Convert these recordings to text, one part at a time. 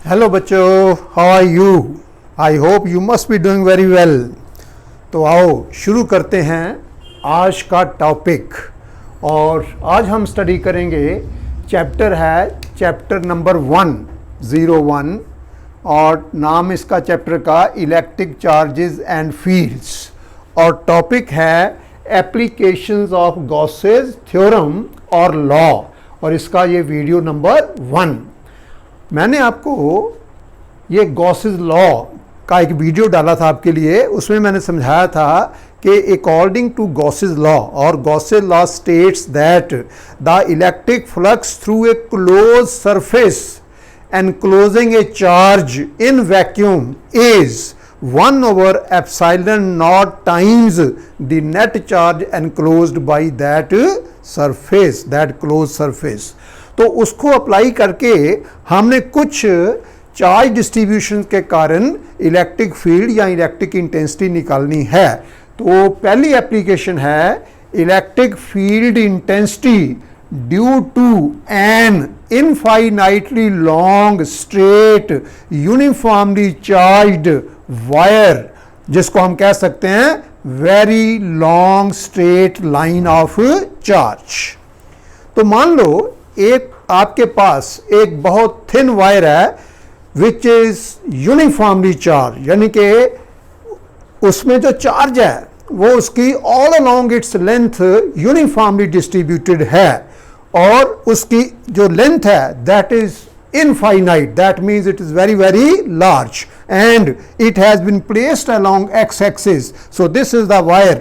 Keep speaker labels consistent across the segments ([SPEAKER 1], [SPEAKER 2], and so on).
[SPEAKER 1] Hello बच्चों, how are you? I hope you must be doing very well. तो आओ शुरू करते हैं आज का टॉपिक। और आज हम स्टडी करेंगे, चैप्टर है चैप्टर नंबर 101 और नाम इसका चैप्टर का इलेक्ट्रिक चार्जेस एंड फील्ड्स। और टॉपिक है एप्लीकेशंस ऑफ गॉसेस थ्योरम और लॉ, और इसका ये वीडियो नंबर 1। मैंने आपको ये गॉसेस लॉ का एक वीडियो डाला था आपके लिए। उसमें मैंने समझाया था कि अकॉर्डिंग टू गॉसेस लॉ, और Gauss's law states that the electric flux through a close surface enclosing a charge in vacuum is 1 over epsilon naught times the net charge enclosed by that surface, that closed surface। तो उसको apply करके हमने कुछ charge distribution के कारण electric field या electric intensity निकालनी है। तो पहली एप्लीकेशन है electric field intensity due to an infinitely long straight uniformly charged wire, जिसको हम कह सकते हैं very long straight line of charge। तो मान लो एक आपके पास एक बहुत थिन वायर है which is uniformly charged, यानी कि उसमें जो चार्ज है वो उसकी all along its length uniformly distributed है, और उसकी जो लेंथ है that is infinite, that means it is very very large and it has been placed along x axis. So this is the wire,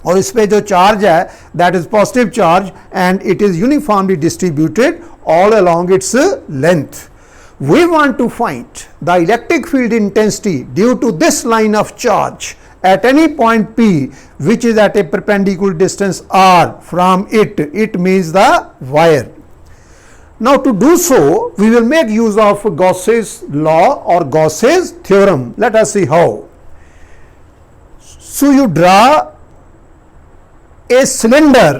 [SPEAKER 1] और इस पे जो चार्ज है that is positive charge and it is uniformly distributed all along its length. We want to find the electric field intensity due to this line of charge at any point P which is at a perpendicular distance R from it. It means the wire. Now to do so, we will make use of Gauss's law or Gauss's theorem. Let us see how. So you draw a cylinder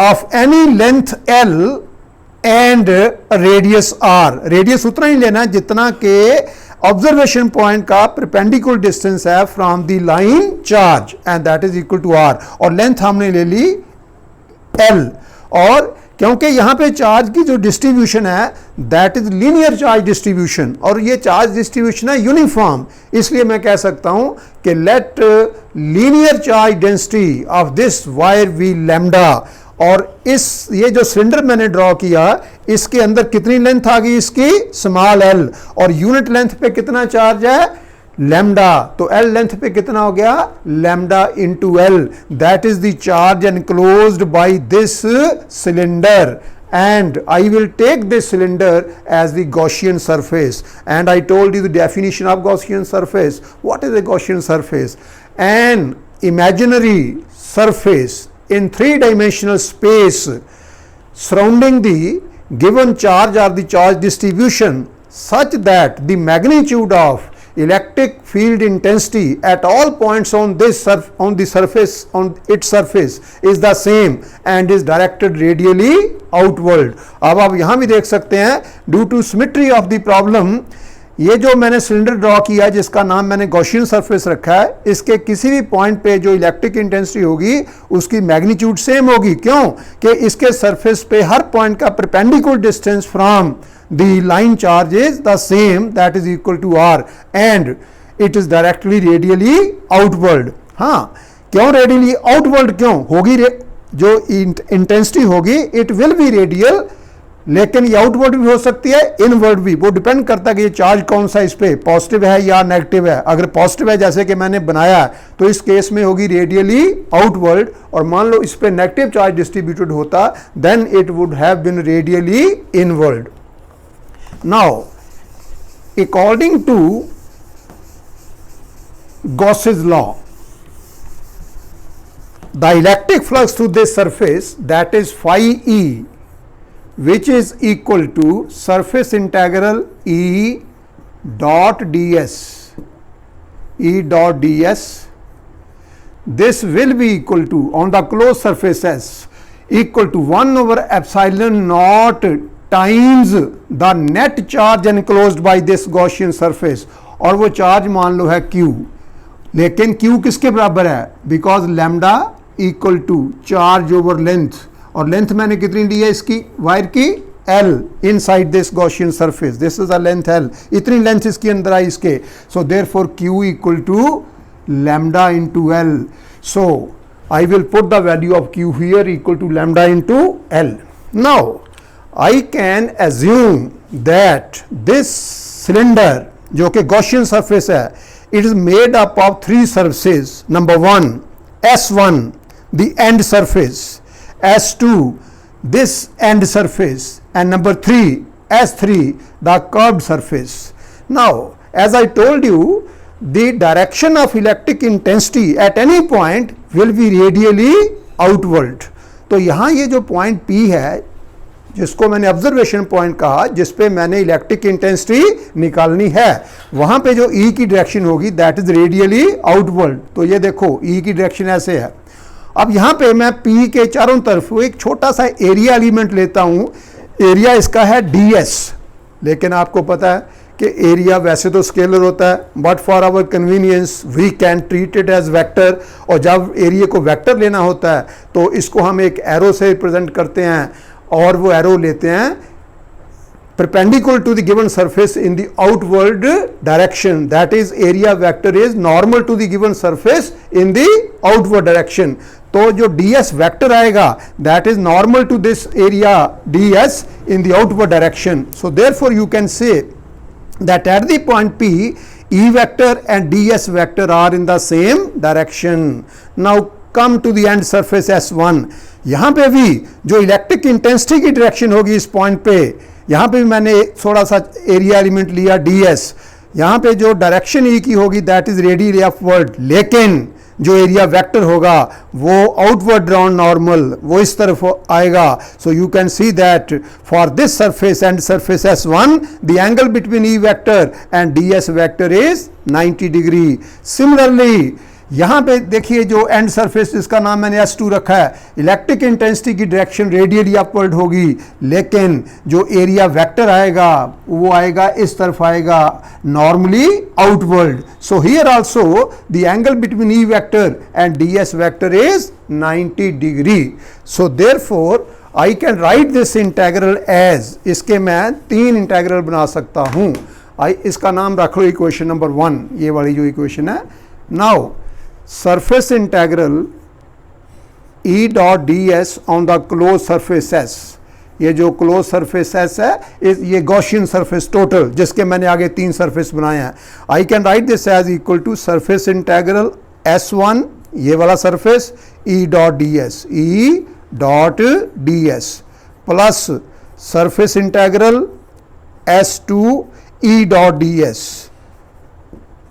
[SPEAKER 1] of any length L and radius R. Radius उतना ही लेना जितना के observation point का perpendicular distance है from the line charge, and that is equal to R. और length हमने ले ली एल, और क्योंकि यहां पे चार्ज की जो डिस्ट्रीब्यूशन है that is linear charge distribution, और ये चार्ज डिस्ट्रीब्यूशन है यूनिफॉर्म, इसलिए मैं कह सकता हूं कि let linear charge density of this wire be lambda. और इस ये जो सिलेंडर मैंने ड्रॉ किया इसके अंदर कितनी लेंथ आ गई इसकी, स्मॉल एल, और यूनिट लेंथ पे कितना चार्ज है, लैम्डा। तो एल लेंथ पे कितना हो गया, lambda into L, that is the charge enclosed by this cylinder, and I will take this cylinder as the Gaussian surface, and I told you the definition of Gaussian surface. What is a Gaussian surface? An imaginary surface in three-dimensional space surrounding the given charge or the charge distribution such that the magnitude of electric field intensity at all points on this on its surface is the same and is directed radially outward। अब आप यहाँ भी देख सकते हैं due to symmetry of the problem, ये जो मैंने सिलेंडर ड्रॉ किया जिसका नाम मैंने गॉसियन सरफेस रखा है, इसके किसी भी पॉइंट पे जो इलेक्ट्रिक इंटेंसिटी होगी उसकी मैग्नीट्यूड सेम होगी। क्यों कि इसके सरफेस पे हर पॉइंट का perpendicular distance from the line charge is the same, that is equal to R, and it is directly radially outward. हाँ, क्यों रेडियली आउटवर्ड, क्यों होगी जो इंटेंसिटी होगी इट विल बी रेडियल, लेकिन ये आउटवर्ड भी हो सकती है, इनवर्ड भी, वो डिपेंड करता है कि ये चार्ज कौन सा इस पे पॉजिटिव है या नेगेटिव है। अगर पॉजिटिव है जैसे कि मैंने बनाया तो इस केस में होगी रेडियली आउटवर्ड, और मान लो इस पे नेगेटिव चार्ज डिस्ट्रीब्यूटेड होता then it would have been radially inward. Now according to Gauss's law, the electric flux through this surface, that is phi E, which is equal to surface integral E dot ds, E dot ds, this will be equal to, on the closed surfaces, equal to 1 over epsilon naught times the net charge enclosed by this Gaussian surface, और वो charge मान लो है Q, लेकिन Q किसके बराबर है, because lambda equal to charge over length, और length मैंने कितनी ली है इसकी वायर की, L inside this Gaussian surface, this is the length L, इतनी लेंथ इसके अंदर आई इसके, so therefore Q equal to lambda into L, so I will put the value of Q here equal to lambda into L. Now I can assume that this cylinder जो कि Gaussian surface है, it is made up of three surfaces. Number one, S1 the end surface, S2 this end surface, and number 3 S3 the curved surface. Now as I told you, the direction of electric intensity at any point will be radially outward. तो यहाँ ये जो point P है, जिसको मैंने observation point कहा, जिस पे मैंने इलेक्ट्रिक इंटेंसिटी निकालनी है, वहां पे जो E की डायरेक्शन होगी दैट इज रेडियली आउटवर्ड. तो ये देखो E की डायरेक्शन ऐसे है. अब यहाँ पे मैं P के चारों तरफ एक छोटा सा एरिया एलिमेंट लेता हूँ. एरिया इसका है ds, लेकिन आपको पता है कि एरिया वैसे तो स्केलर होता है, but for our convenience we can treat it as vector. और जब एरिया को वेक्टर लेना होता है तो इसको हम एक एरो से रिप्रेजेंट करते हैं, और वो एरो लेते हैं perpendicular to the given surface in the outward direction, that is area vector is normal to the given surface in the outward direction. तो जो ds वेक्टर आएगा that is normal to this area ds in the outward direction. So therefore you can say that at the point P, E vector and ds vector are in the same direction. Now come to the end surface S1. यहाँ पे भी जो electric intensity की direction होगी इस point पे, यहाँ पे भी मैंने थोड़ा सा एरिया एलिमेंट लिया ds. यहाँ पे जो डायरेक्शन E की होगी दैट इज रेडियली अपवर्ड, लेकिन जो एरिया वेक्टर होगा वो आउटवर्ड राउंड नॉर्मल, वो इस तरफ आएगा. So you can see that for this surface and surface S1 the angle between E vector and ds vector is 90 degree. Similarly यहाँ पे देखिए जो एंड सरफेस जिसका नाम मैंने S2 रखा है, इलेक्ट्रिक इंटेंसिटी की डायरेक्शन रेडियली अपवर्ड होगी, लेकिन जो एरिया वेक्टर आएगा वो आएगा इस तरफ आएगा, normally outward. So here also the angle between E vector and ds vector is 90 degree. So therefore I can write this integral as, इसके मैं 3 इंटेग्रल बना सकता हूँ. इसका नाम रख लो इक्वेशन नंबर 1, ये वाली जो इक्वेशन है. Now surface integral E dot ds on the closed surface S, ये जो क्लोज सरफेस S है, ये गॉसियन सरफेस टोटल जिसके मैंने आगे 3 सरफेस बनाए हैं. I can write this as equal to surface integral S1 ये वाला surface E dot ds plus surface integral S2 E dot ds.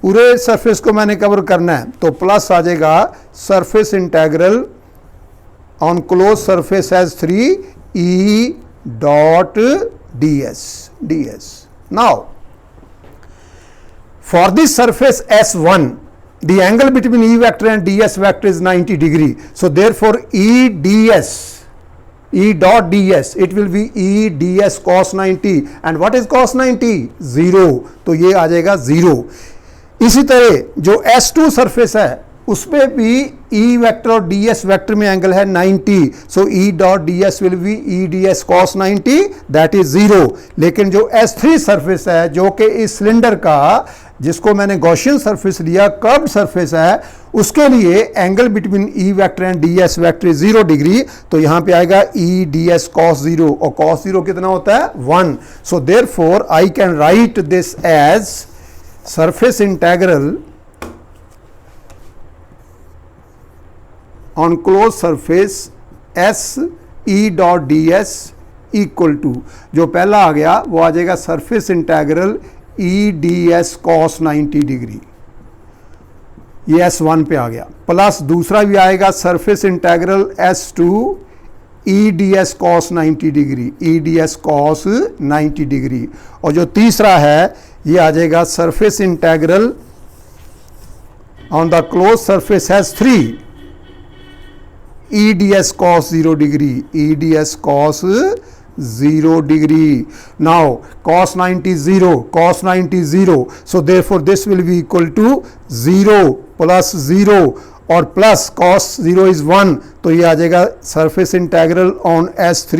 [SPEAKER 1] पूरे सरफेस को मैंने कवर करना है, तो प्लस आ जाएगा surface integral on closed surface S3 E dot ds. Now for this surface S1 the angle between E vector and ds vector is 90 degree. So therefore E dot ds it will be E ds cos 90, and what is cos 90? 0. तो ये आ जाएगा 0. इसी तरह जो S2 surface है उसमें भी E vector और ds वेक्टर में एंगल है 90. सो E dot ds will be E ds cos 90 that is 0. लेकिन जो S3 सरफेस है जो कि इस सिलेंडर का, जिसको मैंने गॉसियन सरफेस लिया, कर्व्ड सरफेस है, उसके लिए angle between E vector and ds vector is 0 degree. तो यहाँ पे आएगा E ds cos 0, और cos 0 कितना होता है? 1. So therefore I can write this as surface integral on closed surface S E dot ds equal to, जो पहला आ गया वो आ जाएगा surface integral E ds cos 90 degree, ये S1 पे आ गया, प्लस दूसरा भी आएगा surface integral S2 E ds cos 90 degree, E ds cos 90 degree, और जो तीसरा है ये आ जाएगा surface integral on the close surface S3 E ds cos 0 degree, E ds cos 0 degree. Now cos 90 0, cos 90 0. So therefore this will be equal to 0 plus 0 और plus cos 0 is 1, तो ये आ जाएगा surface integral on S3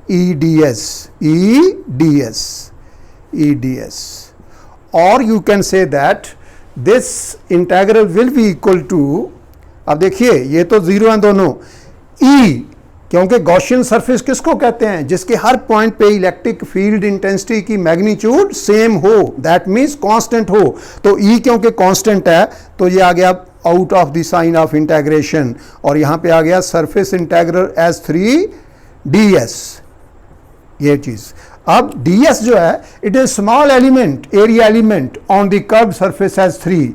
[SPEAKER 1] EDS. Or you can say that this integral will be equal to, अब देखिए ये तो 0 हैं दोनों, E, क्योंकि गॉसियन सरफेस किसको कहते हैं? जिसके हर पॉइंट पे इलेक्ट्रिक फील्ड इंटेंसिटी की मैग्नीट्यूड सेम हो, दैट मीन्स कांस्टेंट हो. तो E क्योंकि कांस्टेंट है तो ये आ गया out of the sign of integration, और यहाँ पे आ गया सरफेस इंटेग्रल S3 ds. ये चीज, अब ds जो है it is small element, area element on the curved surface S3.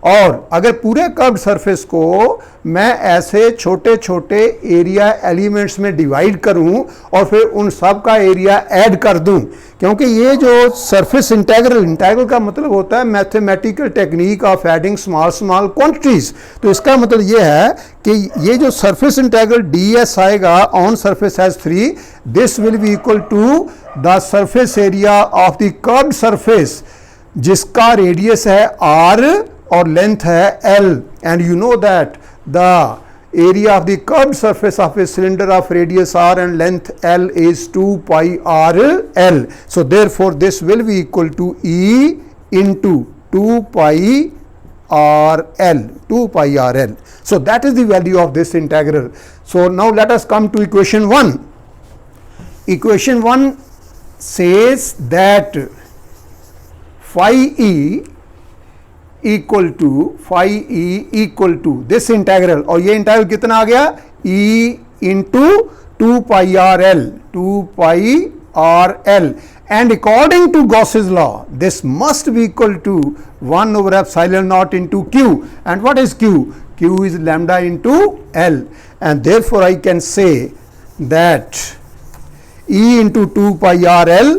[SPEAKER 1] और अगर पूरे कर्व्ड सरफेस को मैं ऐसे छोटे छोटे एरिया एलिमेंट्स में डिवाइड करूं और फिर उन सब का एरिया ऐड कर दूं, क्योंकि ये जो सरफेस इंटेग्रल का मतलब होता है mathematical technique of adding small quantities. तो इसका मतलब ये है कि ये जो सरफेस इंटेग्रल ds आएगा on surface S3, this will be equal to the surface area of the curved surface जिसका रेडियस है r और लेंथ है L, and you know that the area of the curved surface of a cylinder of radius r and length L is 2 pi r L. So therefore this will be equal to E into 2 pi r L. So that is the value of this integral. So now let us come to equation 1. Equation 1 says that phi E equal to this integral, और ये integral कितना आ गया? E into 2 pi r L, and according to Gauss's law this must be equal to 1 over epsilon naught into Q. And what is Q? Q is lambda into L, and therefore I can say that E into 2 pi r L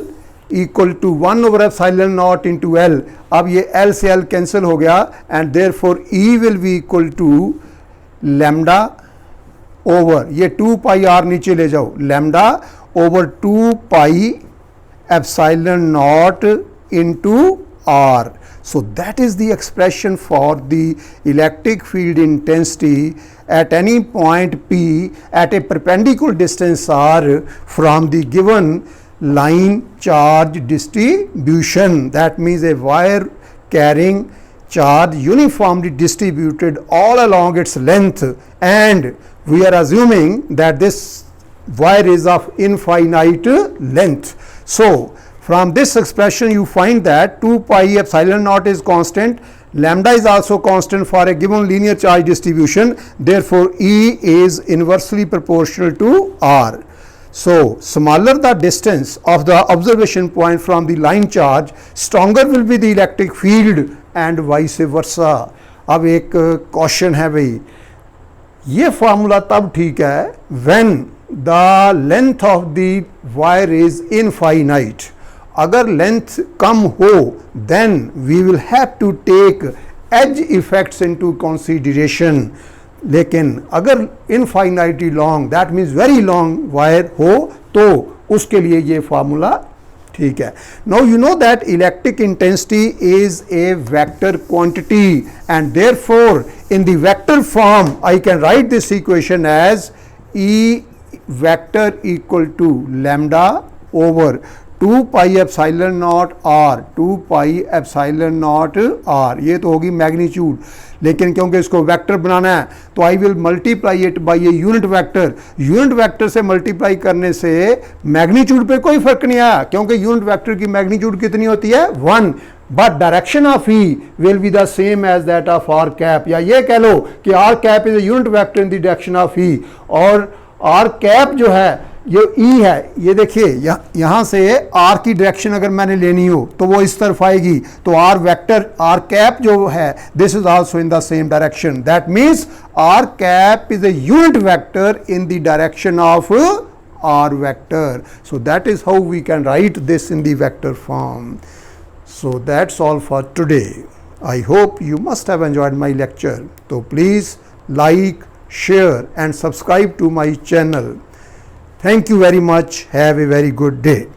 [SPEAKER 1] equal to 1 over epsilon not into L. अब ये L से L cancel हो गया, and therefore E will be equal to lambda over, ये 2 pi r नीचे ले जाओ, lambda over 2 pi epsilon not into R. So that is the expression for the electric field intensity at any point P at a perpendicular distance R from the given line charge distribution. That means a wire carrying charge uniformly distributed all along its length, and we are assuming that this wire is of infinite length. So from this expression you find that 2 pi epsilon naught is constant, lambda is also constant for a given linear charge distribution, therefore E is inversely proportional to R. So smaller the distance of the observation point from the line charge, stronger will be the electric field and vice versa. अब एक question है भाई, ये formula तब ठीक है when the length of the wire is infinite. अगर length कम हो then we will have to take edge effects into consideration. लेकिन अगर infinitely long, that means very long wire हो, तो उसके लिए ये फार्मूला ठीक है. Now you know that electric intensity is a vector quantity, and therefore in the vector form I can write this equation as E vector equal to lambda over 2 pi epsilon not R, 2 pi epsilon not R. ये तो होगी magnitude, लेकिन क्योंकि इसको vector बनाना है तो I will multiply it by A unit vector. Unit vector से multiply करने से मैग्नीट्यूड पे कोई फर्क नहीं आया, क्योंकि यूनिट वेक्टर की मैग्नीट्यूड कितनी होती है 1, but direction of E will be the same as that of R cap. या ये कह लो कि R cap is a unit vector in the direction of E, और R कैप जो है ये E है. ये देखिए यहाँ से R की डायरेक्शन अगर मैंने लेनी हो तो वो इस तरफ आएगी, तो R वेक्टर R कैप जो है this is also in the same direction. That means R cap is a unit vector in the direction of R vector. So that is how we can write this in the vector form. So that's all for today. I hope you must have enjoyed my lecture. तो please like, share and subscribe to my channel. Thank you very much. Have a very good day.